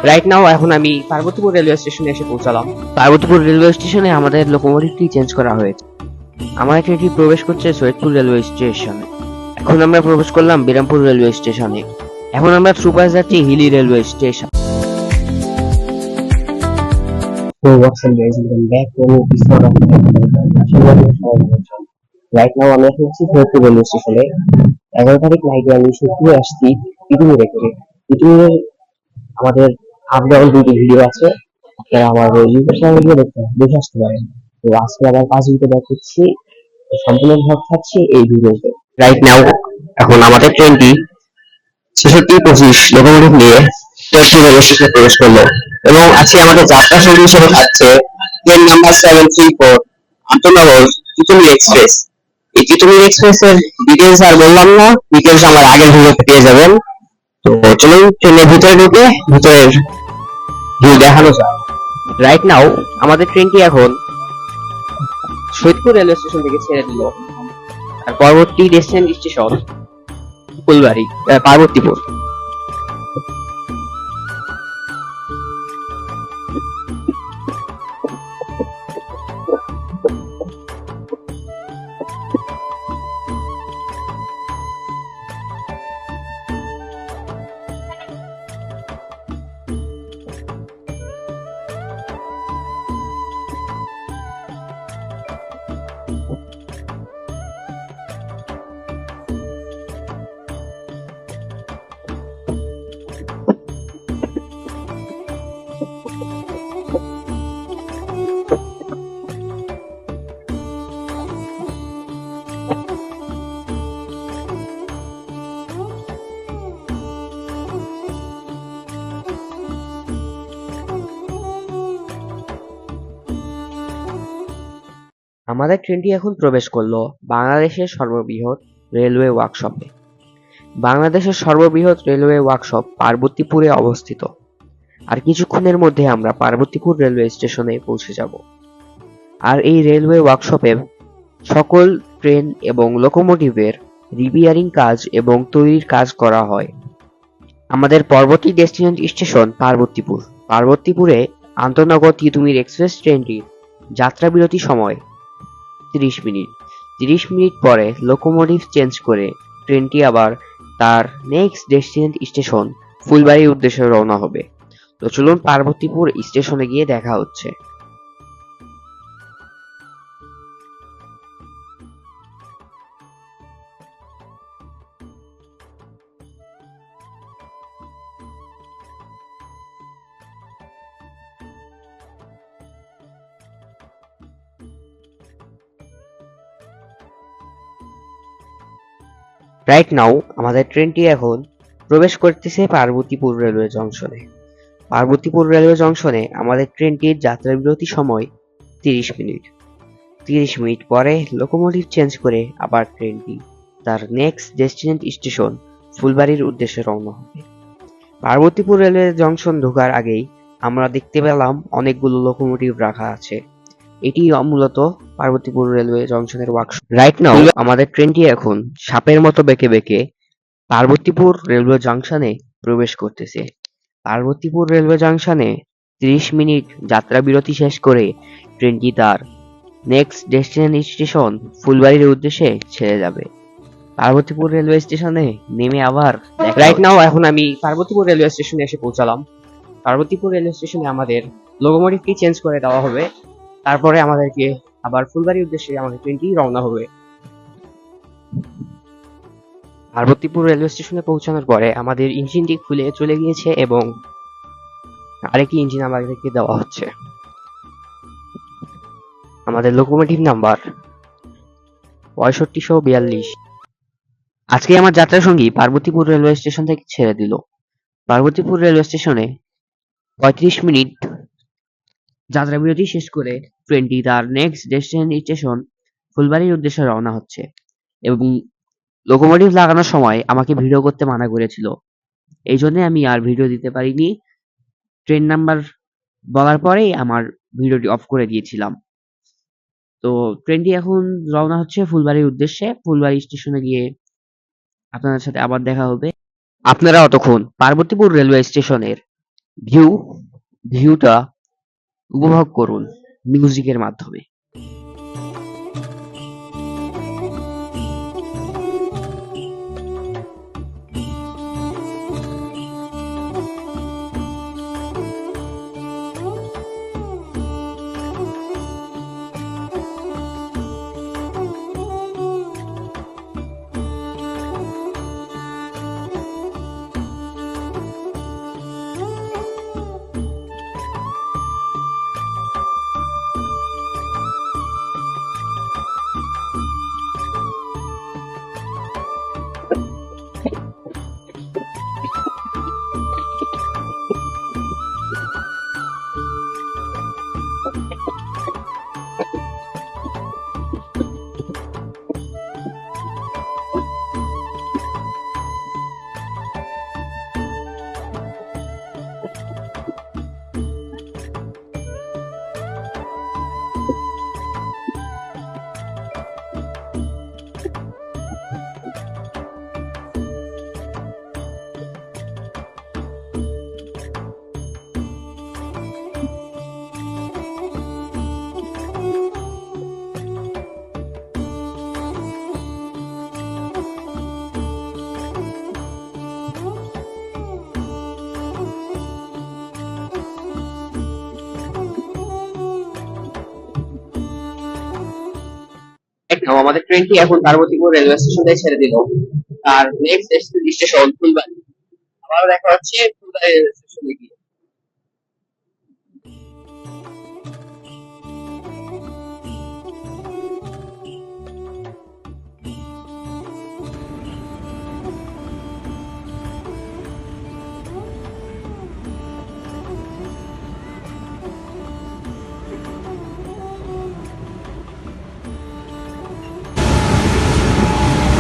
Right now এখন আমি Parbatipur railway স্টেশনে এসে পৌঁছালাম। পার্বতীপুর রেলওয়ে স্টেশনে আমাদের লোকোমোটিভটি চেঞ্জ করা হয়েছে। আমাদের ট্রেনটি প্রবেশ করছে সৈয়দপুর রেলওয়ে স্টেশনে। এখন আমরা প্রবেশ করলাম বিরামপুর রেলওয়ে স্টেশনে। এখন আমরা থ্রু পাস যাচ্ছি Hili railway station. So what's up guys, welcome back to an episode of right now আমি এখন আছি সৈয়দপুর রেলওয়ে স্টেশনে। 11 তারিখ নাইটে আমি সৈয়দপুরে আসছি তিতুমিরে করে। তিতুমিরের আমাদের আপ ডাউন দুটি ভিডিও আছে, আপনারা আমার ইউটিউব চ্যানেলে দেখে আসতে পারেন। তো আজকে আবার 5 মিনিটে ব্যাক করছি, সম্পূর্ণ ভাগ থাকছে এই ভিডিওতে। রাইট নাও এখন আমাদের ট্রেনটি 6625 লোকোমোটিভ নিয়ে সৈয়দপুর রেলওয়ে স্টেশনে প্রবেশ করলো এবং আজকে আমাদের যাত্রা সঙ্গী হিসেবে থাকছে ট্রেন নাম্বার 734 আন্তনগর তিতুমির এক্সপ্রেস। এই তিতুমির এক্সপ্রেস এর ডিটেলস আর বললাম না, ডিটেলস আমার আগের ভিডিওতে পেয়ে যাবেন। তো চলুন ট্রেনের ভিতরে ঢুকে ভিতরের ভিউ দেখানো যায়। রাইট নাও আমাদের ট্রেনটি এখন সৈয়দপুর রেলওয়ে স্টেশন থেকে ছেড়ে দিল, আর পরবর্তী ডেস্টিনেশন স্টেশন ফুলবাড়ি পার্বতীপুর। আমাদের ট্রেনটি এখন প্রবেশ করলো বাংলাদেশের সর্ববৃহৎ রেলওয়ে ওয়ার্কশপে। বাংলাদেশের সর্ববৃহৎ রেলওয়ে ওয়ার্কশপ পার্বতীপুরে অবস্থিত। আর কিছুক্ষণের মধ্যে আমরা পার্বতীপুর রেলওয়ে স্টেশনে পৌঁছে যাব। আর এই রেলওয়ে ওয়ার্কশপে সকল ট্রেন এবং লোকোমোটিভের রিপেয়ারিং কাজ এবং তৈরির কাজ করা হয়। আমাদের পরবর্তী ডেস্টিনেশন স্টেশন পার্বতীপুর। পার্বতীপুরে আন্তনগর তিতুমির এক্সপ্রেস ট্রেনটির যাত্রা বিরতি সময় 30 মিনিট। 30 মিনিট পরে লোকোমোটিভ চেঞ্জ করে ট্রেনটি আবার তার নেক্সট ডেস্টিনেশন স্টেশন ফুলবাড়ির উদ্দেশ্যে রওনা হবে। তো চলুন পার্বতীপুর স্টেশনে গিয়ে দেখা হচ্ছে। রাইট নাও আমাদের ট্রেনটি এখন প্রবেশ করতেছে পার্বতীপুর রেলওয়ে জংশনে। পার্বতীপুর রেলওয়ে জংশনে আমাদের ট্রেনটির যাত্রা বিরতি সময় 30 মিনিট। 30 মিনিট পরে লোকোমোটিভ চেঞ্জ করে আবার ট্রেনটি তার নেক্সট ডেস্টিনেশন স্টেশন ফুলবাড়ির উদ্দেশ্যে রওনা হবে। পার্বতীপুর রেলওয়ে জংশন ঢোকার আগেই আমরা দেখতে পেলাম অনেকগুলো লোকোমোটিভ রাখা আছে। এটি মূলত পার্বতীপুর রেলওয়ে জংশনের ওয়ার্কশপ। রাইট নাও আমাদের ট্রেনটি এখন সাপের মতো বেঁকে বেঁকে পার্বতীপুর রেলওয়ে জংশনে প্রবেশ করতেছে। পার্বতীপুর রেলওয়ে জংশনে 30 মিনিট যাত্রা বিরতি শেষ করে ট্রেনটি তার নেক্সট ডেস্টিনেশন স্টেশন ফুলবাড়ির উদ্দেশ্যে ছেড়ে যাবে। পার্বতীপুর রেলওয়ে স্টেশনে নেমে আবার রাইট নাও এখন আমি পার্বতীপুর রেলওয়ে স্টেশনে এসে পৌঁছালাম। পার্বতীপুর রেলওয়ে স্টেশনে আমাদের লোকোমোটিভটি চেঞ্জ করে দেওয়া হবে, তারপরে আমাদেরকে আবার ফুলবাড়ির উদ্দেশ্যে আমাদের ট্রেনটি রওনা হবে। পার্বতীপুর রেলওয়ে স্টেশনে পৌঁছানোর পরে আমাদের ইঞ্জিনটি খুলে চলে গিয়েছে এবং আরেকটি ইঞ্জিন আমাদেরকে দেওয়া হচ্ছে। আমাদের লোকোমোটিভ নাম্বার 6542। আজকে আমার যাত্রা সঙ্গী পার্বতীপুর রেলওয়ে স্টেশন থেকে ছেড়ে দিল। পার্বতীপুর রেলওয়ে স্টেশনে 35 মিনিট যাত্রা বিরতি শেষ করে ট্রেনটি তার নেক্সট ডেস্টিনেশন স্টেশন ফুলবাড়ির উদ্দেশ্যে রওনা হচ্ছে এবং লোকোমোটিভ লাগানোর সময় আমাকে ভিডিও করতে মানা করেছিল, এই জন্য আমি আর ভিডিও দিতে পারিনি। ট্রেন নাম্বার বলার পরেই আমার ভিডিওটি অফ করে দিয়েছিলাম। তো ট্রেনটি এখন রওনা হচ্ছে ফুলবাড়ির উদ্দেশ্যে। ফুলবাড়ি স্টেশনে গিয়ে আপনাদের সাথে আবার দেখা হবে। আপনারা অতক্ষণ পার্বতীপুর রেলওয়ে স্টেশনের ভিউ ভিউটা উপভোগ করুন মিউজিকের মাধ্যমে। একদম আমাদের ট্রেনটি এখন পার্বতীপুর রেলওয়ে স্টেশনে ছেড়ে দিল। আর নেক্সট স্টেশন ফুলবাড়ি। আবারও দেখা হচ্ছে ফুলবাড়ি রেলওয়ে স্টেশনে গিয়ে।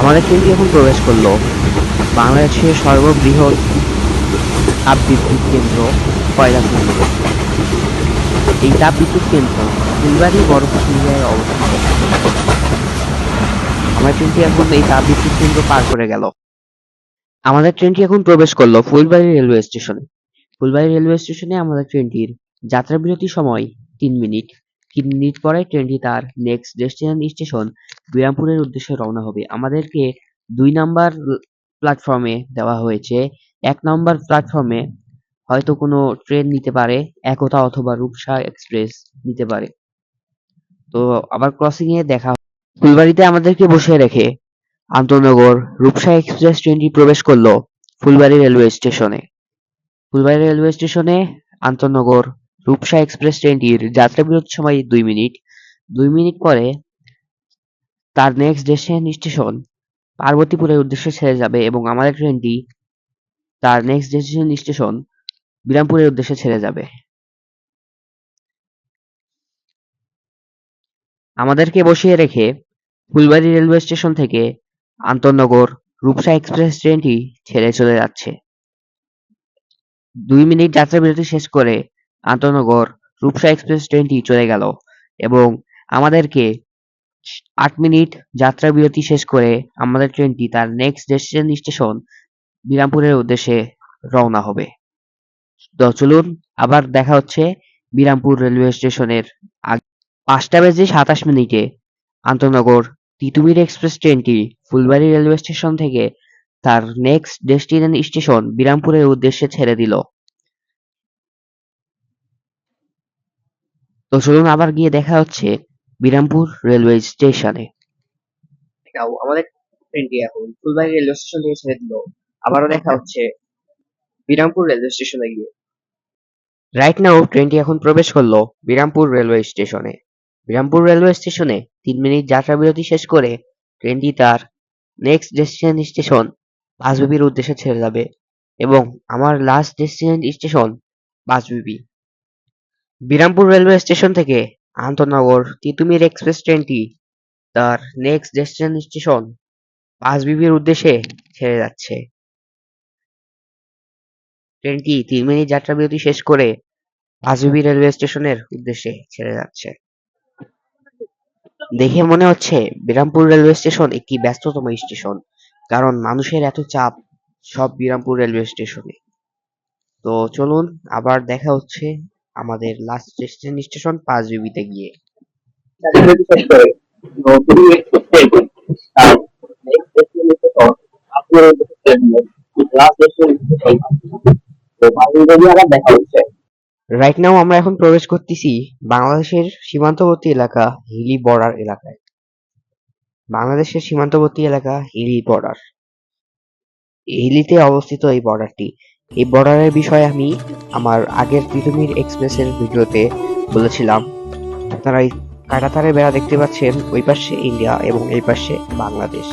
আমাদের ট্রেনটি এখন প্রবেশ করলো বাংলাদেশের সর্ববৃহৎ তাপবিদ্যুৎ কেন্দ্র কয়লাখনি। এই তাপবিদ্যুৎ কেন্দ্র ফুলবাড়ি বরফশিলায় অবস্থিত। আমার ট্রেনটি এখন এই তাপবিদ্যুৎ কেন্দ্র পার করে গেল। আমাদের ট্রেনটি এখন প্রবেশ করলো ফুলবাড়ি রেলওয়ে স্টেশনে। ফুলবাড়ি রেলওয়ে স্টেশনে আমাদের ট্রেনটির যাত্রা বিরতি সময় 3 মিনিট। 3 মিনিট পরে ট্রেনটি তার নেক্সট ডেস্টিনেশন স্টেশন বিরামপুরের উদ্দেশ্যে রওনা হবে। আমাদেরকে 2 নাম্বার প্ল্যাটফর্মে দেওয়া হয়েছে। 1 নাম্বার প্ল্যাটফর্মে হয়তো কোনো ট্রেন নিতে পারে, একতা অথবা রূপসা এক্সপ্রেস নিতে পারে। তো আবার ক্রসিং এ দেখা ফুলবাড়িতে আমাদেরকে বসিয়ে রেখে আন্তনগর রূপসা এক্সপ্রেস ট্রেনটি প্রবেশ করলো ফুলবাড়ি রেলওয়ে স্টেশনে। ফুলবাড়ি রেলওয়ে স্টেশনে আন্তনগর রূপসা এক্সপ্রেস ট্রেনটির যাত্রা বিরতি সময় 2 মিনিট। 2 মিনিট পরে তার নেক্সট ডেস্টিনেশন স্টেশন পার্বতীপুরের উদ্দেশ্যে ছেড়ে যাবে এবং আমাদের ট্রেনটি তার নেক্সট ডেস্টিনেশন স্টেশন বিরামপুরের উদ্দেশ্যে ছেড়ে যাবে। আমাদেরকে বসিয়ে রেখে ফুলবাড়ি রেলওয়ে স্টেশন থেকে আন্তনগর রূপসা এক্সপ্রেস ট্রেনটি ছেড়ে চলে যাচ্ছে। 2 মিনিট যাত্রা বিরতি শেষ করে আন্তনগর রূপসা এক্সপ্রেস ট্রেনটি চলে গেল এবং আমাদেরকে 8 মিনিট যাত্রা বিরতি শেষ করে আমাদের ট্রেনটি তার নেক্সট ডেস্টিনেশন স্টেশন বিরামপুরের উদ্দেশ্যে রওনা হবে। তো চলুন আবার দেখা হচ্ছে বিরামপুর রেলওয়ে স্টেশনের আগে। 5টা বেজে 27 মিনিটে আন্তনগর তিতুমির এক্সপ্রেস ট্রেনটি ফুলবাড়ি রেলওয়ে স্টেশন থেকে তার নেক্সট ডেস্টিনেশন স্টেশন বিরামপুরের উদ্দেশ্যে ছেড়ে দিল। তো চলুন আবার গিয়ে দেখা হচ্ছে বিরামপুর রেলওয়ে স্টেশনে। আমাদের ট্রেনটি এখন ফুলবাড়ি রেলওয়ে স্টেশন থেকে ছেড়ে দিল। আবারও দেখা হচ্ছে বিরামপুর রেলওয়ে স্টেশনে গিয়ে। রাইট নাও ট্রেনটি এখন প্রবেশ করলো বিরামপুর রেলওয়ে স্টেশনে। বিরামপুর রেলওয়ে স্টেশনে 3 মিনিট যাত্রা বিরতি শেষ করে ট্রেনটি তার নেক্সট ডেস্টিনেশন স্টেশন বাসবিবির উদ্দেশ্যে ছেড়ে যাবে এবং আমার লাস্ট ডেস্টিনেশন স্টেশন বাসবিবি। বিরামপুর রেলওয়ে স্টেশন থেকে আন্তনগর তিতুমির এক্সপ্রেস ট্রেনটি তার নেক্সট ডেস্টিনেশন স্টেশন বাসবিবির উদ্দেশ্যে ছেড়ে যাচ্ছে। ট্রেনটি 3 মিনিট যাত্রা বিরতি শেষ করে বাসবিবি রেলওয়ে স্টেশনের উদ্দেশ্যে ছেড়ে যাচ্ছে। দেখে মনে হচ্ছে বিরামপুর রেলওয়ে স্টেশন একটি ব্যস্ততম স্টেশন, কারণ মানুষের এত চাপ সব বিরামপুর রেলওয়ে স্টেশনে। তো চলুন আবার দেখা হচ্ছে আমাদের লাস্ট স্টেশন 5 বিবিতে গিয়ে। রাইট নাও আমরা এখন প্রবেশ করতেছি বাংলাদেশের সীমান্তবর্তী এলাকা হিলি বর্ডার এলাকায়। বাংলাদেশের সীমান্তবর্তী এলাকা হিলি বর্ডার, হিলিতে অবস্থিত এই বর্ডারটি। এই বর্ডারের বিষয়ে আমি আমার আগের তিতুমির এক্সপ্রেসের ভিডিওতে বলেছিলাম। আপনারা এই কাঁটাতারের বেড়া দেখতে পাচ্ছেন, ওই পাশে ইন্ডিয়া এবং এই পাশে বাংলাদেশ।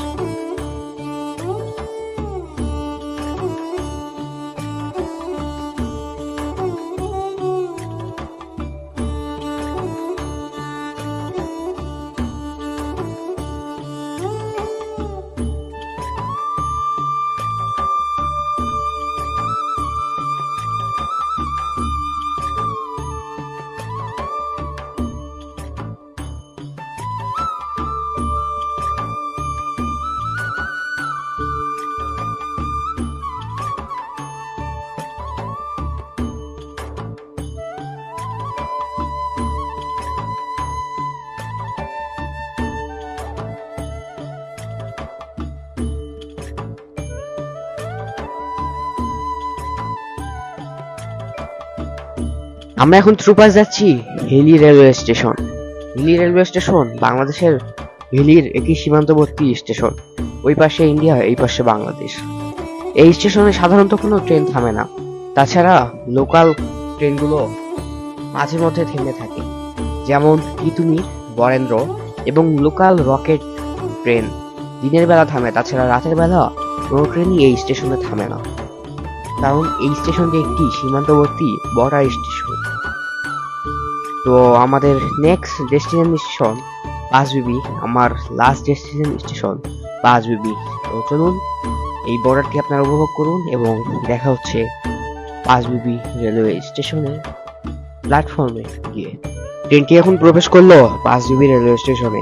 আমরা এখন থ্রুপাস যাচ্ছি Hili railway station. Hili railway station বাংলাদেশের হিলির একটি সীমান্তবর্তী স্টেশন। ওই পাশে ইন্ডিয়া, এই পাশে বাংলাদেশ। এই স্টেশনে সাধারণত কোনো ট্রেন থামে না। তাছাড়া লোকাল ট্রেনগুলো মাঝে মধ্যে থেমে থাকে, যেমন তিতুমির, বরেন্দ্র এবং লোকাল রকেট ট্রেন দিনের বেলা থামে। তাছাড়া রাতের বেলা কোনো ট্রেনই এই স্টেশনে থামে না, কারণ এই স্টেশনটি একটি সীমান্তবর্তী বর্ডার স্টেশন। তো আমাদের নেক্সট ডেস্টিনেশন 5 বিবি, আমার লাস্ট ডেস্টিনেশন স্টেশন 5 বিবি। তো চলুন এই বর্ডারটি আপনারা উপভোগ করুন এবং দেখা হচ্ছে 5 বিবি রেলওয়ে স্টেশনে প্ল্যাটফর্মে গিয়ে। ট্রেনটি এখন প্রবেশ করলো 5 বিবি রেলওয়ে স্টেশনে।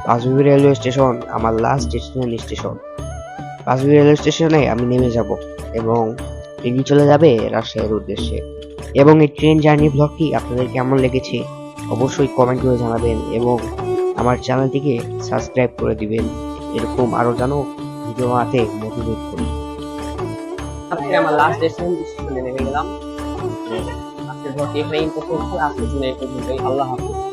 5 বিবি রেলওয়ে স্টেশন আমার লাস্ট ডেস্টিনেশন স্টেশন। 5 বিবি রেলওয়ে স্টেশনে আমি নেমে যাব এবং ট্রেনটি চলে যাবে রাজশাহীর উদ্দেশ্যে। এবং এই ট্রেন জার্নি ব্লগটি আপনাদের কেমন লেগেছে অবশ্যই কমেন্ট করে জানাবেন এবং আমার চ্যানেলটিকে সাবস্ক্রাইব করে দিবেন, এরকম আরো জানো ভিডিও বানাতে মোটিভেট করি। আজকে আমার লাস্ট ডেস্টিনেশনে নেমে গেলাম। আজকের ব্লগটি এখানেই শেষ করছি। আজকের জন্য এই পর্যন্তই। আল্লাহ হাফেজ।